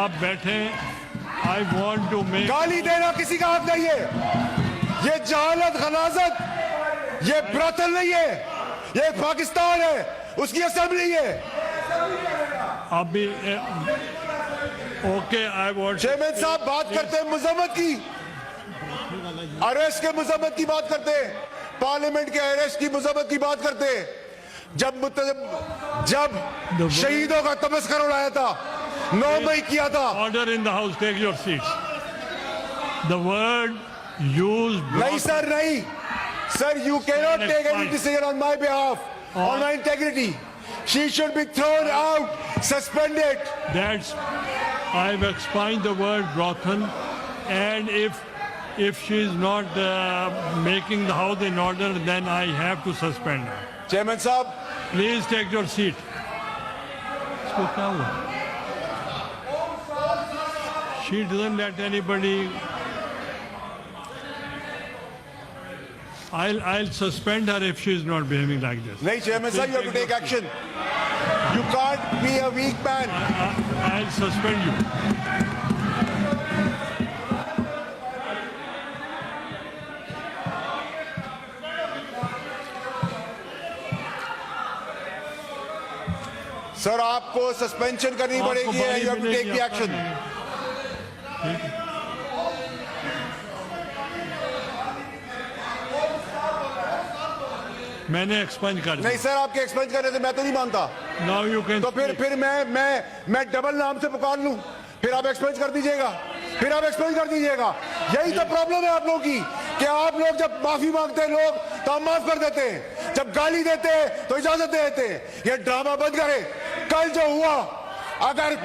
आप बैठे, I want to make. गाली देना किसी का हक नहीं है। ये जहालत, गलाजत, ये ब्रतल नहीं है, ये पाकिस्तान है, उसकी असेंबली है। अभी ओके, आई वॉन्ट। चेयरमैन साहब बात करते हैं मजम्मत की, अरेस्ट के मजम्मत की बात करते हैं, पार्लियामेंट के अरेस्ट की मजम्मत की बात करते हैं। जब शहीदों का तमस्कर उड़ाया था, 9 मई किया था। Order in the house, take your seats. The word use. नहीं सर, नहीं sir, you cannot take any decision on my behalf, on my integrity. She should be thrown out, suspended. That's, I've explained the word brothel, and if she is not making the house in order, then I have to suspend her. Chairman साहब, Please take your seat. इसको क्या हुआ? She doesn't let anybody. I'll suspend her if she is not behaving like this. नहीं Chairman साहब, you have to take action. You can't be a weak man. I'll suspend you. Sir आपको suspension करनी पड़ेगी, you have to take the action. मैंने एक्सपेंज कर दिया। नहीं sir, आपके एक्सपेंज करने से मैं तो नहीं मानता। Now you can तो फिर मैं डबल नाम से पुकार लूं, फिर आप एक्सपेंज कर दीजिएगा, फिर आप एक्सपेंज कर दीजिएगा। यही तो प्रॉब्लम है आप लोगों की, कि आप लोग जब माफी मांगते हैं लोग तो हम माफ कर देते हैं, जब गाली देते हैं तो इजाजत दे देते हैं। ये ड्रामा बंद करें। कल जो हुआ, अगर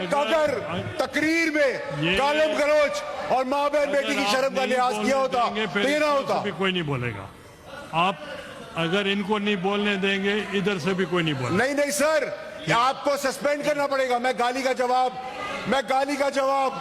तकरीर में गालिब गलौज और माँ बहन बेटी की शर्म का लिहाज किया होता तो ये ना होता। कोई नहीं बोलेगा। आप अगर इनको नहीं बोलने देंगे, इधर से भी कोई नहीं बोलेगा। नहीं नहीं सर, आपको सस्पेंड करना पड़ेगा। मैं गाली का जवाब